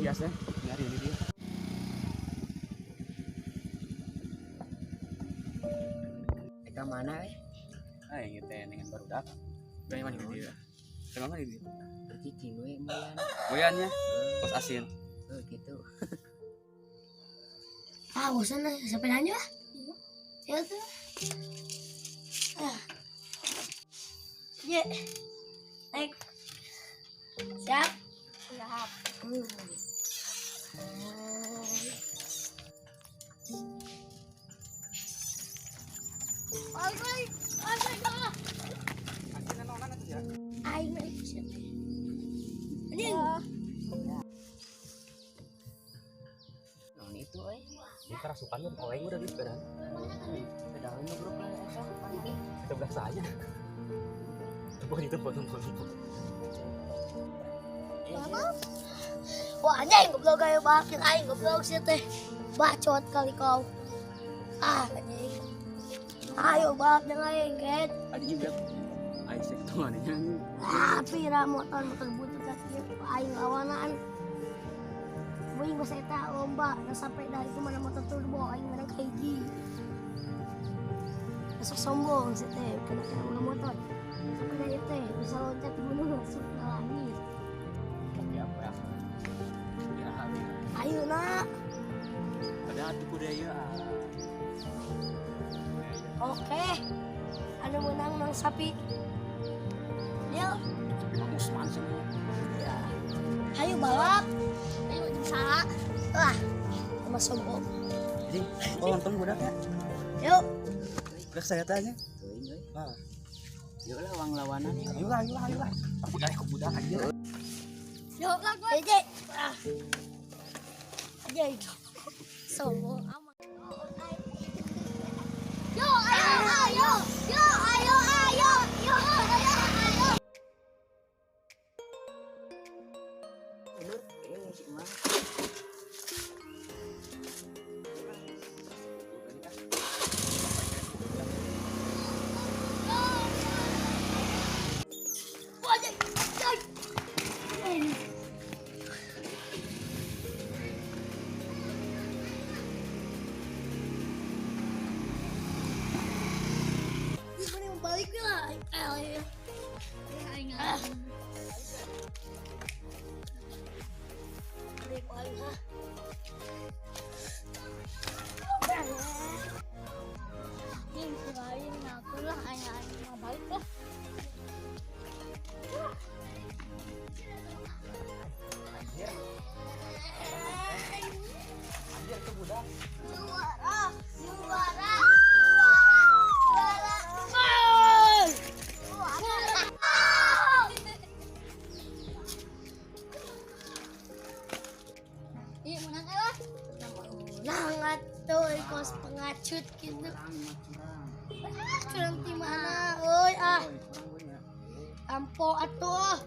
biasa nyari ini dia. Eka mana Yang kita dengan baru datang. Banyak mana dia? Kenapa mana dia? bercicing we mayan. Goyannya kos asin. Gitu. Bosan lah, sepedanya lah. Ya tuh. Naik. Siap. Siap. Itu Ini kerasukan lu oleh udah di sepeda. pedalnya grup lah esok pagi. Kita belah saja. Tembok itu tembok. Wah anjing goblok kayak banget aing goblok sih teh. Bacot kali kau. Anjing. Ayo balap dengan aing ket. Ada juga. Ayo saya ketemu adanya. Pira motor butut kaki aing lawanan. Boing bahasa eta lomba, nah sampai dari itu mana motor turbo aing menang kaiji. Besok sombong sih teh, kena ulah motor. Sampai dari teh bisa loncat di gunung langsung ke langit. Tapi apa ya? Kira hal. Ayo nak. Ada atuh budaya. Oke. Anu menang nang sapi. Yo. Usman sih. Ya. Ayo balap. Ayo bisa. Wah. Sama sombong. Jadi, nonton budak ya? Yuk. Budak saya tanya. Teuing euy. Ah. Yuk lah wang lawanan ya. Ayolah. Aku dari ke budak aja. Yuk lah gue. Aja. Aja itu. Sombong amat. Yo, ayo. Bener, ini si Emak. Balik lah. Nangat tuh kos pengacut gitu. Curang di mana? Oi Ampo atuh.